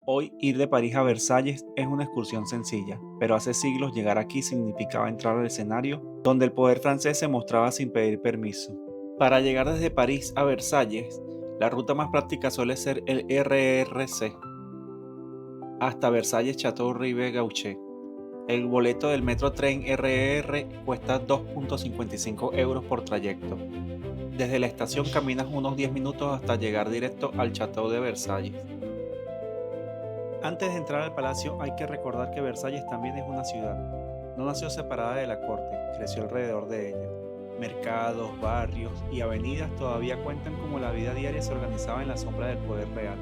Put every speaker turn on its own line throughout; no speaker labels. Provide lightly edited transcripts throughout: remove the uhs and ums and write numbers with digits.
Hoy ir de París a Versalles es una excursión sencilla, pero hace siglos llegar aquí significaba entrar al escenario donde el poder francés se mostraba sin pedir permiso. Para llegar desde París a Versalles, la ruta más práctica suele ser el RRC hasta Versalles Chateau Rive Gaucher. El boleto del metro tren RER cuesta 2,55 euros por trayecto. Desde la estación caminas unos 10 minutos hasta llegar directo al Chateau de Versalles. Antes de entrar al palacio hay que recordar que Versalles también es una ciudad. No nació separada de la corte, creció alrededor de ella. Mercados, barrios y avenidas todavía cuentan cómo la vida diaria se organizaba en la sombra del poder real.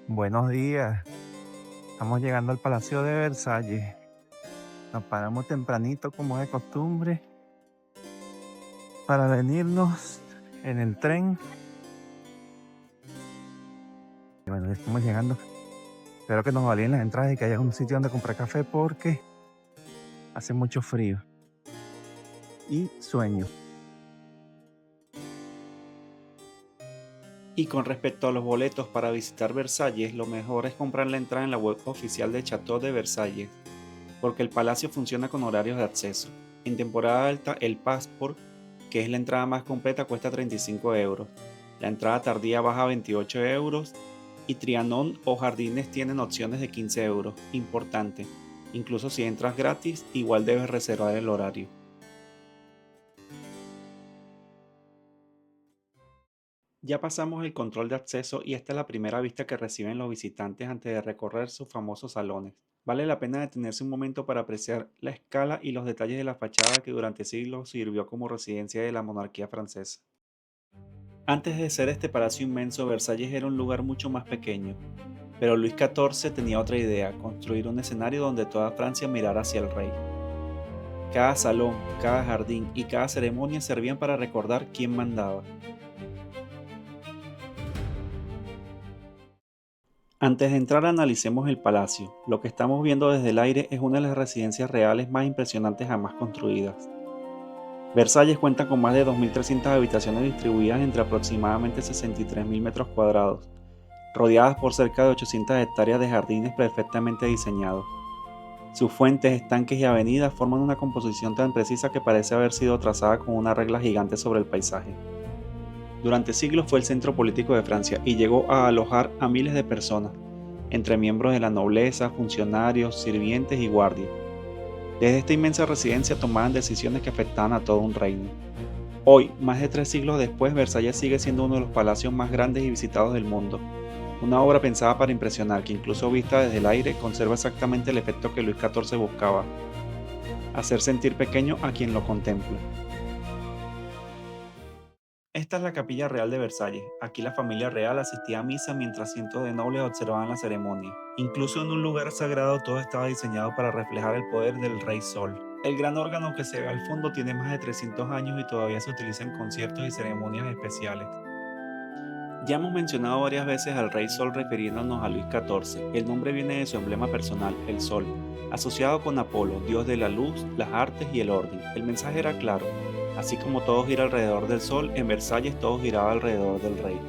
Buenos días, estamos llegando al Palacio de Versalles. Nos paramos tempranito como de costumbre para venirnos en el tren. Y bueno, ya estamos llegando. Espero que nos valien las entradas y que haya un sitio donde comprar café porque hace mucho frío y sueño.
Y con respecto a los boletos para visitar Versalles, lo mejor es comprar la entrada en la web oficial de Chateau de Versalles, porque el palacio funciona con horarios de acceso. En temporada alta, el Passport, que es la entrada más completa, cuesta 35 euros. La entrada tardía baja a 28 euros y Trianon o Jardines tienen opciones de 15 euros. Importante, incluso si entras gratis, igual debes reservar el horario. Ya pasamos el control de acceso y esta es la primera vista que reciben los visitantes antes de recorrer sus famosos salones. Vale la pena detenerse un momento para apreciar la escala y los detalles de la fachada que durante siglos sirvió como residencia de la monarquía francesa. Antes de ser este palacio inmenso, Versalles era un lugar mucho más pequeño, pero Luis XIV tenía otra idea: construir un escenario donde toda Francia mirara hacia el rey. Cada salón, cada jardín y cada ceremonia servían para recordar quién mandaba. Antes de entrar analicemos el palacio. Lo que estamos viendo desde el aire es una de las residencias reales más impresionantes jamás construidas. Versalles cuenta con más de 2.300 habitaciones distribuidas entre aproximadamente 63.000 metros cuadrados, rodeadas por cerca de 800 hectáreas de jardines perfectamente diseñados. Sus fuentes, estanques y avenidas forman una composición tan precisa que parece haber sido trazada con una regla gigante sobre el paisaje. Durante siglos fue el centro político de Francia y llegó a alojar a miles de personas, entre miembros de la nobleza, funcionarios, sirvientes y guardias. Desde esta inmensa residencia tomaban decisiones que afectaban a todo un reino. Hoy, más de 3 siglos después, Versalles sigue siendo uno de los palacios más grandes y visitados del mundo. Una obra pensada para impresionar que, incluso vista desde el aire, conserva exactamente el efecto que Luis XIV buscaba: hacer sentir pequeño a quien lo contempla. Esta es la capilla real de Versalles. Aquí la familia real asistía a misa mientras cientos de nobles observaban la ceremonia. Incluso en un lugar sagrado todo estaba diseñado para reflejar el poder del Rey Sol. El gran órgano que se ve al fondo tiene más de 300 años y todavía se utiliza en conciertos y ceremonias especiales. Ya hemos mencionado varias veces al Rey Sol refiriéndonos a Luis XIV. El nombre viene de su emblema personal, el Sol, asociado con Apolo, dios de la luz, las artes y el orden. El mensaje era claro: así como todo gira alrededor del Sol, en Versalles todo giraba alrededor del Rey.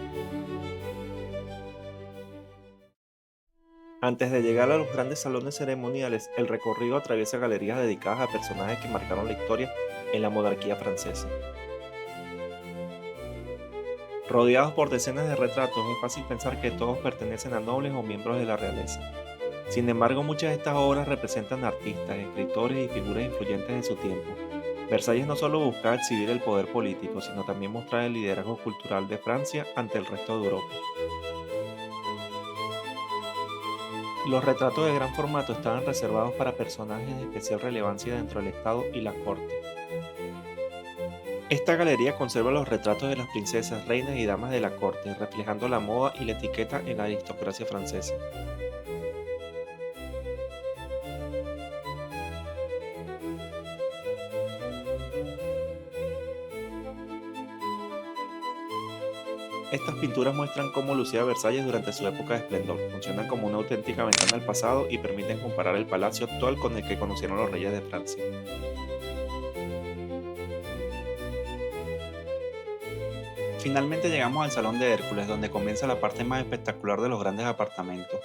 Antes de llegar a los grandes salones ceremoniales, el recorrido atraviesa galerías dedicadas a personajes que marcaron la historia en la monarquía francesa. Rodeados por decenas de retratos, es fácil pensar que todos pertenecen a nobles o miembros de la realeza. Sin embargo, muchas de estas obras representan artistas, escritores y figuras influyentes de su tiempo. Versalles no solo buscaba exhibir el poder político, sino también mostrar el liderazgo cultural de Francia ante el resto de Europa. Los retratos de gran formato estaban reservados para personajes de especial relevancia dentro del Estado y la corte. Esta galería conserva los retratos de las princesas, reinas y damas de la corte, reflejando la moda y la etiqueta en la aristocracia francesa. Estas pinturas muestran cómo lucía Versalles durante su época de esplendor, funcionan como una auténtica ventana al pasado y permiten comparar el palacio actual con el que conocieron los reyes de Francia. Finalmente llegamos al Salón de Hércules, donde comienza la parte más espectacular de los grandes apartamentos.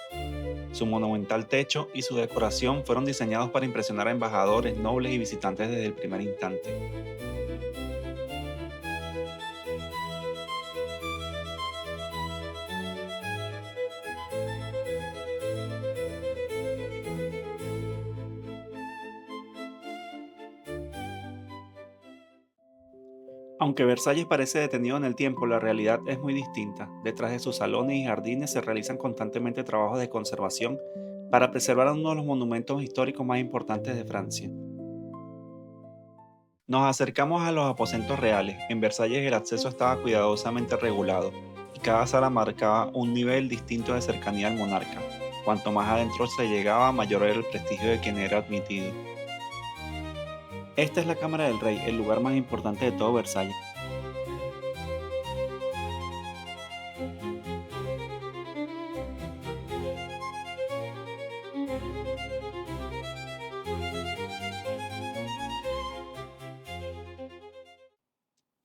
Su monumental techo y su decoración fueron diseñados para impresionar a embajadores, nobles y visitantes desde el primer instante. Aunque Versalles parece detenido en el tiempo, la realidad es muy distinta. Detrás de sus salones y jardines se realizan constantemente trabajos de conservación para preservar uno de los monumentos históricos más importantes de Francia. Nos acercamos a los aposentos reales. En Versalles el acceso estaba cuidadosamente regulado y cada sala marcaba un nivel distinto de cercanía al monarca. Cuanto más adentro se llegaba, mayor era el prestigio de quien era admitido. Esta es la Cámara del Rey, el lugar más importante de todo Versalles.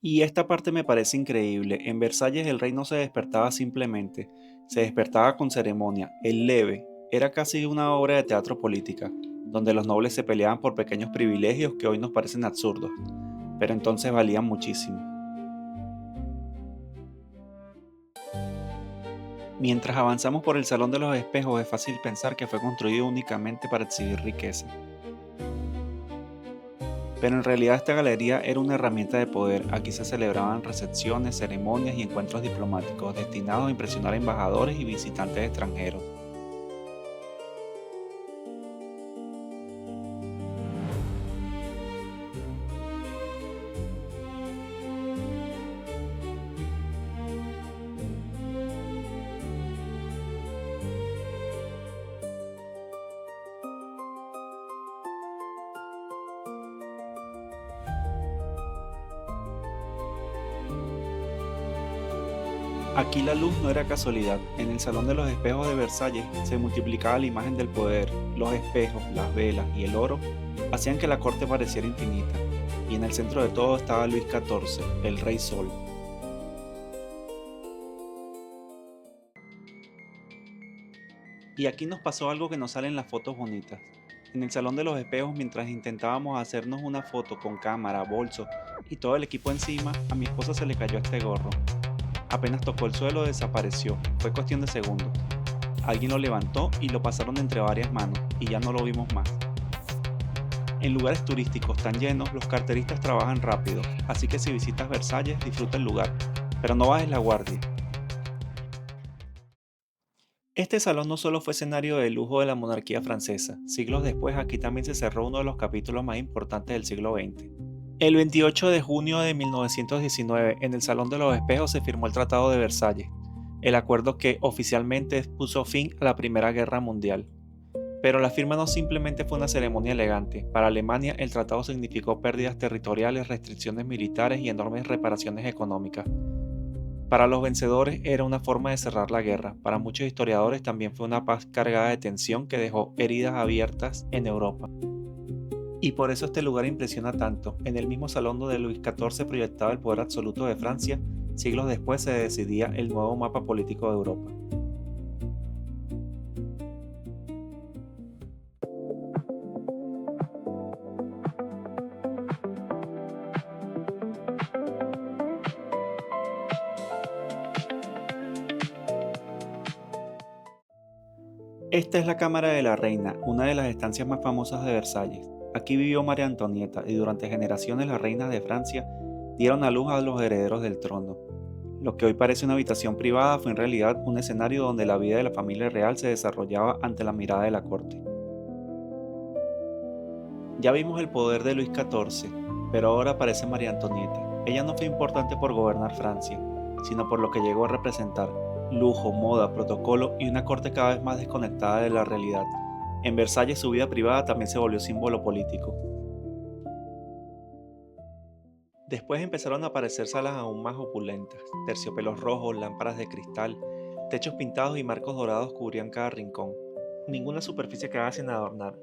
Y esta parte me parece increíble. En Versalles el rey no se despertaba simplemente, se despertaba con ceremonia. El leve era casi una obra de teatro política, donde los nobles se peleaban por pequeños privilegios que hoy nos parecen absurdos, pero entonces valían muchísimo. Mientras avanzamos por el Salón de los Espejos es fácil pensar que fue construido únicamente para exhibir riqueza. Pero en realidad esta galería era una herramienta de poder. Aquí se celebraban recepciones, ceremonias y encuentros diplomáticos destinados a impresionar a embajadores y visitantes extranjeros. Aquí la luz no era casualidad. En el Salón de los Espejos de Versalles se multiplicaba la imagen del poder. Los espejos, las velas y el oro hacían que la corte pareciera infinita. Y en el centro de todo estaba Luis XIV, el Rey Sol. Y aquí nos pasó algo que no sale en las fotos bonitas. En el Salón de los Espejos, mientras intentábamos hacernos una foto con cámara, bolso y todo el equipo encima, a mi esposa se le cayó este gorro. Apenas tocó el suelo, desapareció. Fue cuestión de segundos. Alguien lo levantó y lo pasaron entre varias manos y ya no lo vimos más. En lugares turísticos tan llenos, los carteristas trabajan rápido, así que si visitas Versalles, disfruta el lugar, pero no bajes la guardia. Este salón no solo fue escenario de lujo de la monarquía francesa, siglos después aquí también se cerró uno de los capítulos más importantes del siglo XX. El 28 de junio de 1919, en el Salón de los Espejos se firmó el Tratado de Versalles, el acuerdo que oficialmente puso fin a la Primera Guerra Mundial. Pero la firma no simplemente fue una ceremonia elegante. Para Alemania el tratado significó pérdidas territoriales, restricciones militares y enormes reparaciones económicas. Para los vencedores era una forma de cerrar la guerra. Para muchos historiadores también fue una paz cargada de tensión que dejó heridas abiertas en Europa. Y por eso este lugar impresiona tanto. En el mismo salón donde Luis XIV proyectaba el poder absoluto de Francia, siglos después se decidía el nuevo mapa político de Europa. Esta es la Cámara de la Reina, una de las estancias más famosas de Versalles. Aquí vivió María Antonieta y durante generaciones las reinas de Francia dieron a luz a los herederos del trono. Lo que hoy parece una habitación privada fue en realidad un escenario donde la vida de la familia real se desarrollaba ante la mirada de la corte. Ya vimos el poder de Luis XIV, pero ahora aparece María Antonieta. Ella no fue importante por gobernar Francia, sino por lo que llegó a representar: lujo, moda, protocolo y una corte cada vez más desconectada de la realidad. En Versalles su vida privada también se volvió símbolo político. Después empezaron a aparecer salas aún más opulentas: terciopelos rojos, lámparas de cristal, techos pintados y marcos dorados cubrían cada rincón. Ninguna superficie quedaba sin adornar.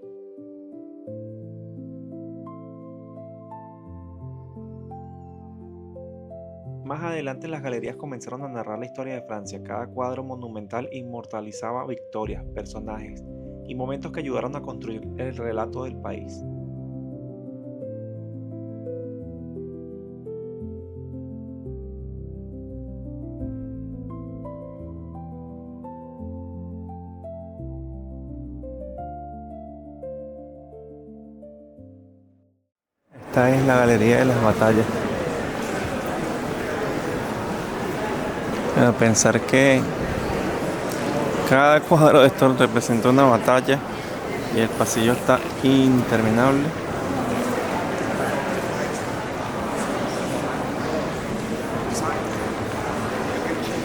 Más adelante las galerías comenzaron a narrar la historia de Francia. Cada cuadro monumental inmortalizaba victorias, personajes y momentos que ayudaron a construir el relato del país.
Esta es la galería de las batallas. Pensar que cada cuadro de estos representa una batalla y el pasillo está interminable.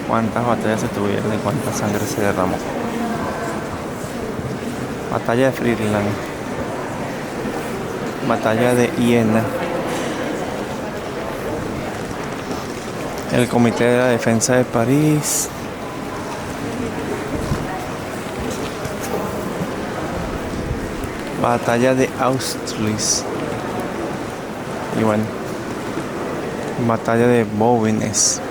Cuántas batallas se tuvieron y cuánta sangre se derramó. Batalla de Friedland, batalla de Iena, el Comité de la Defensa de París, batalla de Austerlitz y bueno, batalla de Bouvines.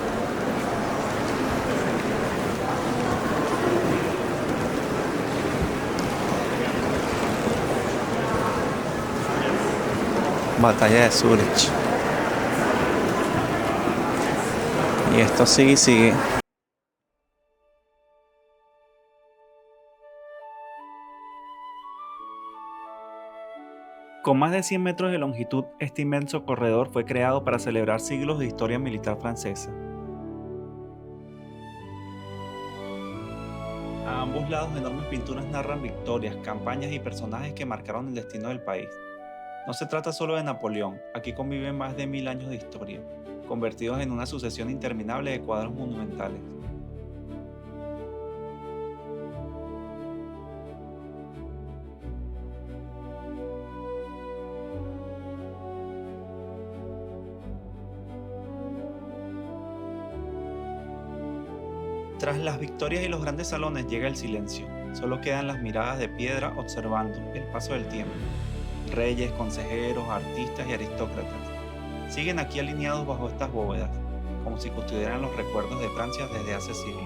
Batalla de Zúrich. Y esto sigue y sigue.
Con más de 100 metros de longitud, este inmenso corredor fue creado para celebrar siglos de historia militar francesa. A ambos lados, enormes pinturas narran victorias, campañas y personajes que marcaron el destino del país. No se trata solo de Napoleón, aquí conviven más de 1000 años de historia, convertidos en una sucesión interminable de cuadros monumentales. Tras las victorias y los grandes salones llega el silencio, solo quedan las miradas de piedra observando el paso del tiempo. Reyes, consejeros, artistas y aristócratas siguen aquí alineados bajo estas bóvedas, como si custodiaran los recuerdos de Francia desde hace siglos.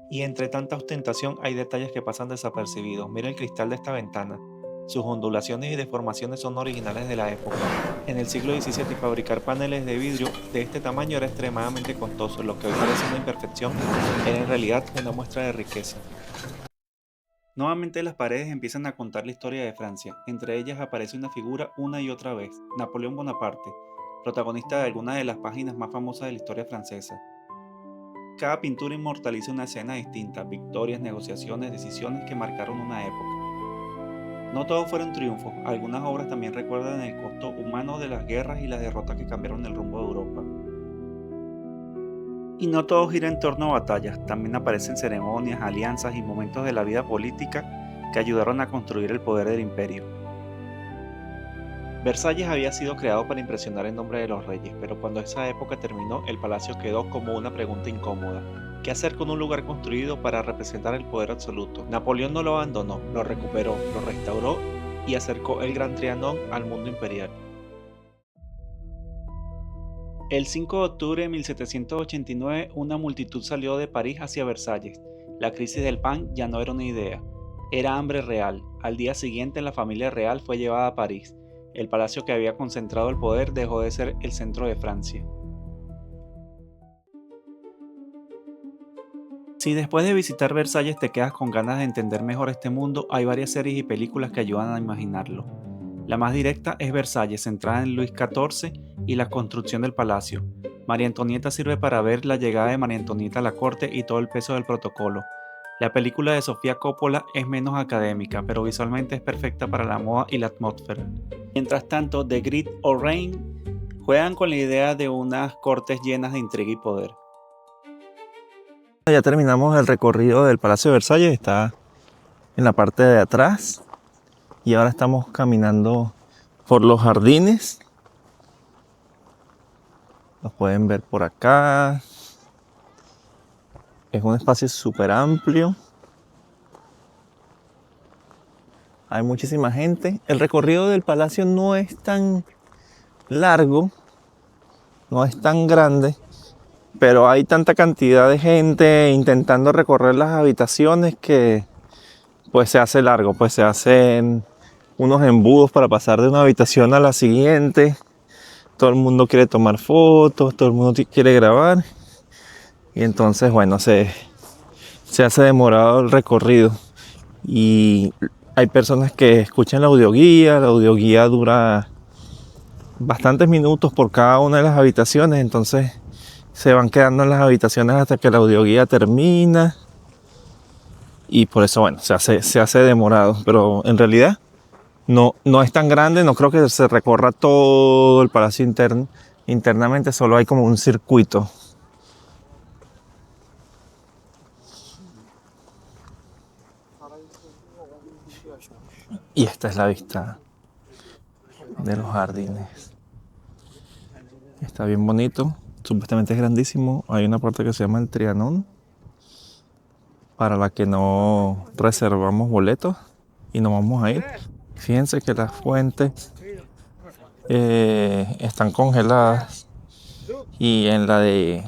Y entre tanta ostentación hay detalles que pasan desapercibidos. Mira el cristal de esta ventana. Sus ondulaciones y deformaciones son originales de la época. En el siglo XVII fabricar paneles de vidrio de este tamaño era extremadamente costoso. Lo que hoy parece una imperfección era en realidad una muestra de riqueza. Nuevamente las paredes empiezan a contar la historia de Francia. Entre ellas aparece una figura una y otra vez, Napoleón Bonaparte, protagonista de algunas de las páginas más famosas de la historia francesa. Cada pintura inmortaliza una escena distinta, victorias, negociaciones, decisiones que marcaron una época. No todos fueron triunfos, algunas obras también recuerdan el costo humano de las guerras y las derrotas que cambiaron el rumbo de Europa. Y no todo gira en torno a batallas, también aparecen ceremonias, alianzas y momentos de la vida política que ayudaron a construir el poder del imperio. Versalles había sido creado para impresionar en nombre de los reyes, pero cuando esa época terminó, el palacio quedó como una pregunta incómoda. ¿Qué hacer con un lugar construido para representar el poder absoluto? Napoleón no lo abandonó, lo recuperó, lo restauró y acercó el Gran Trianón al mundo imperial. El 5 de octubre de 1789, una multitud salió de París hacia Versalles. La crisis del pan ya no era una idea, era hambre real. Al día siguiente, la familia real fue llevada a París. El palacio que había concentrado el poder dejó de ser el centro de Francia. Si después de visitar Versalles te quedas con ganas de entender mejor este mundo, hay varias series y películas que ayudan a imaginarlo. La más directa es Versalles, centrada en Luis XIV y la construcción del palacio. María Antonieta sirve para ver la llegada de María Antonieta a la corte y todo el peso del protocolo. La película de Sofía Coppola es menos académica, pero visualmente es perfecta para la moda y la atmósfera. Mientras tanto, The Grit o Reign juegan con la idea de unas cortes llenas de intriga y poder.
Ya terminamos el recorrido del Palacio de Versalles, está en la parte de atrás y ahora estamos caminando por los jardines. Los pueden ver por acá. Es un espacio súper amplio. Hay muchísima gente. El recorrido del palacio no es tan largo, no es tan grande, pero hay tanta cantidad de gente intentando recorrer las habitaciones que pues se hace largo, pues se hacen unos embudos para pasar de una habitación a la siguiente. Todo el mundo quiere tomar fotos, todo el mundo quiere grabar y entonces bueno, se hace demorado el recorrido y hay personas que escuchan la audioguía dura bastantes minutos por cada una de las habitaciones, entonces se van quedando en las habitaciones hasta que la audioguía termina y por eso bueno, se hace demorado, pero en realidad no es tan grande, no creo que se recorra todo el palacio internamente, solo hay como un circuito. Y esta es la vista de los jardines. Está bien bonito, supuestamente es grandísimo. Hay una parte que se llama el Trianón, para la que no reservamos boletos y no vamos a ir. Fíjense que las fuentes están congeladas y en la de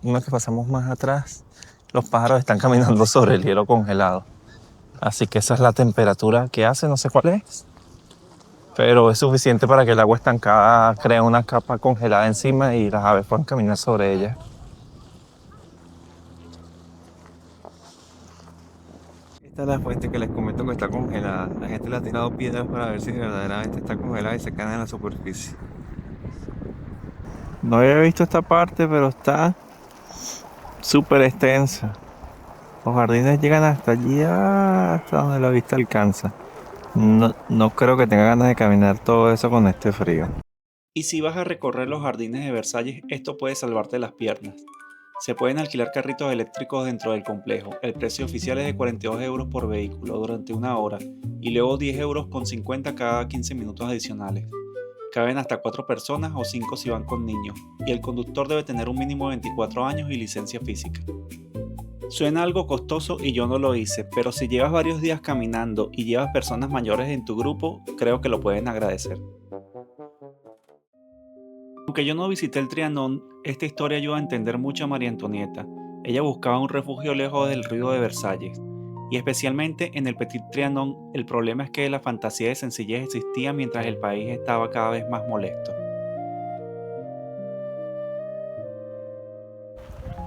una que pasamos más atrás, los pájaros están caminando sobre el hielo congelado. Así que esa es la temperatura que hace, no sé cuál es, pero es suficiente para que el agua estancada cree una capa congelada encima y las aves puedan caminar sobre ella. Esta es la fuente que les comento que está congelada. La gente le ha tirado piedras para ver si verdaderamente está congelada y se cae en la superficie. No había visto esta parte, pero está súper extensa. Los jardines llegan hasta allí, hasta donde la vista alcanza. No creo que tenga ganas de caminar todo eso con este frío.
Y si vas a recorrer los jardines de Versalles, esto puede salvarte las piernas. Se pueden alquilar carritos eléctricos dentro del complejo. El precio oficial es de 42 euros por vehículo durante una hora y luego 10 euros con 50 cada 15 minutos adicionales. Caben hasta 4 personas o 5 si van con niños, y el conductor debe tener un mínimo de 24 años y licencia física. Suena algo costoso y yo no lo hice, pero si llevas varios días caminando y llevas personas mayores en tu grupo, creo que lo pueden agradecer. Aunque yo no visité el Trianon, esta historia ayuda a entender mucho a María Antonieta. Ella buscaba un refugio lejos del ruido de Versalles, y especialmente en el Petit Trianon, el problema es que la fantasía de sencillez existía mientras el país estaba cada vez más molesto.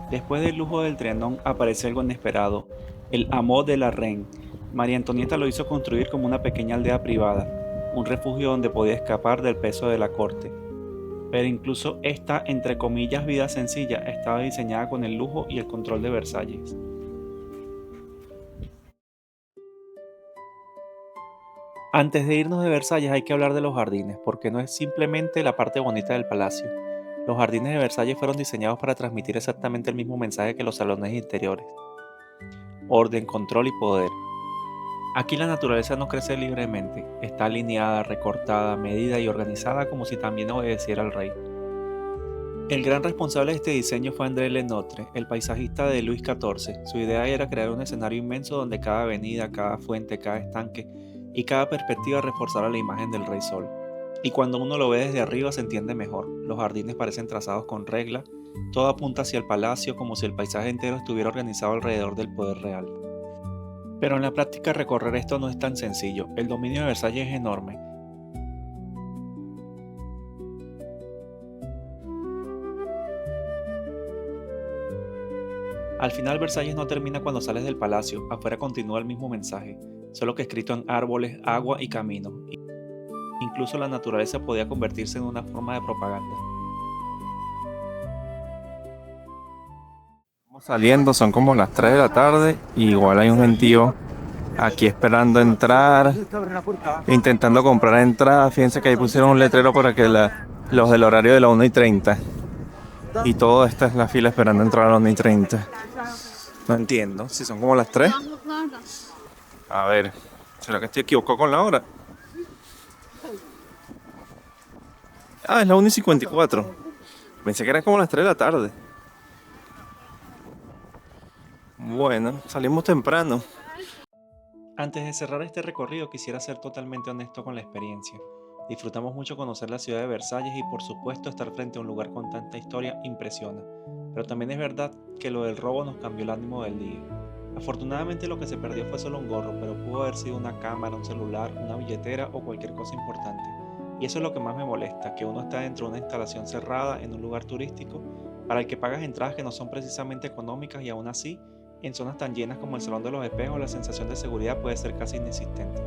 Después del lujo del Trianon aparece algo inesperado, el Hameau de la Reine. María Antonieta lo hizo construir como una pequeña aldea privada, un refugio donde podía escapar del peso de la corte. Pero incluso esta, entre comillas, vida sencilla estaba diseñada con el lujo y el control de Versalles. Antes de irnos de Versalles hay que hablar de los jardines, porque no es simplemente la parte bonita del palacio. Los jardines de Versalles fueron diseñados para transmitir exactamente el mismo mensaje que los salones interiores: orden, control y poder. Aquí la naturaleza no crece libremente, está alineada, recortada, medida y organizada como si también obedeciera al rey. El gran responsable de este diseño fue André Lenotre, el paisajista de Luis XIV. Su idea era crear un escenario inmenso donde cada avenida, cada fuente, cada estanque y cada perspectiva reforzara la imagen del Rey Sol. Y cuando uno lo ve desde arriba se entiende mejor. Los jardines parecen trazados con regla, todo apunta hacia el palacio como si el paisaje entero estuviera organizado alrededor del poder real. Pero en la práctica recorrer esto no es tan sencillo. El dominio de Versalles es enorme. Al final Versalles no termina cuando sales del palacio, afuera continúa el mismo mensaje, solo que escrito en árboles, agua y caminos. Incluso la naturaleza podía convertirse en una forma de propaganda.
Estamos Saliendo, son como las 3 de la tarde y igual hay un gentío aquí esperando entrar, intentando comprar entradas. Fíjense que ahí pusieron un letrero para que los del horario de la 1:30. Y todo esta es la fila esperando entrar a las 1:30. No entiendo, si son como las 3. A ver, ¿será que estoy equivocado con la hora? Ah, es la 1:54. Pensé que eran como las 3 de la tarde. Bueno, salimos temprano.
Antes de cerrar este recorrido quisiera ser totalmente honesto con la experiencia. Disfrutamos mucho conocer la ciudad de Versalles y por supuesto estar frente a un lugar con tanta historia impresiona. Pero también es verdad que lo del robo nos cambió el ánimo del día. Afortunadamente lo que se perdió fue solo un gorro, pero pudo haber sido una cámara, un celular, una billetera o cualquier cosa importante. Y eso es lo que más me molesta, que uno está dentro de una instalación cerrada en un lugar turístico para el que pagas entradas que no son precisamente económicas y aún así, en zonas tan llenas como el Salón de los Espejos, la sensación de seguridad puede ser casi inexistente.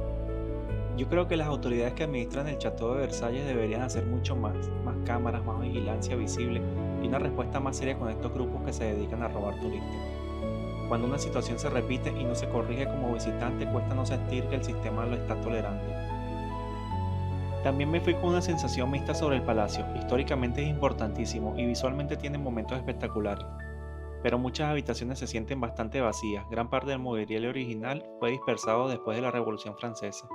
Yo creo que las autoridades que administran el Chateau de Versalles deberían hacer mucho más cámaras, más vigilancia visible y una respuesta más seria con estos grupos que se dedican a robar turistas. Cuando una situación se repite y no se corrige como visitante, cuesta no sentir que el sistema lo está tolerando. También me fui con una sensación mixta sobre el palacio. Históricamente es importantísimo y visualmente tiene momentos espectaculares, pero muchas habitaciones se sienten bastante vacías. Gran parte del mobiliario original fue dispersado después de la Revolución Francesa,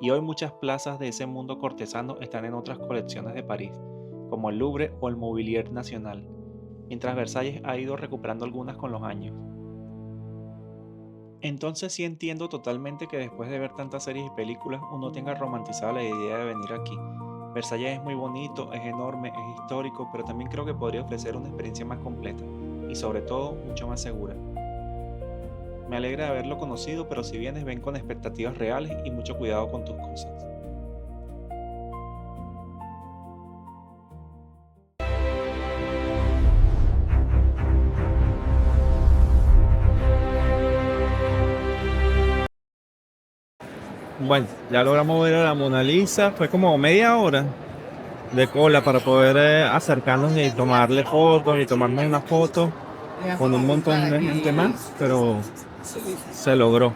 y hoy muchas plazas de ese mundo cortesano están en otras colecciones de París, como el Louvre o el Mobilier Nacional, mientras Versalles ha ido recuperando algunas con los años. Entonces sí entiendo totalmente que después de ver tantas series y películas uno tenga romantizada la idea de venir aquí. Versalles es muy bonito, es enorme, es histórico, pero también creo que podría ofrecer una experiencia más completa y sobre todo mucho más segura. Me alegra de haberlo conocido, pero si vienes ven con expectativas reales y mucho cuidado con tus cosas.
Bueno, ya logramos ver a la Mona Lisa. Fue como media hora de cola para poder acercarnos y tomarle fotos y tomarnos una foto con un montón de gente más, pero se logró.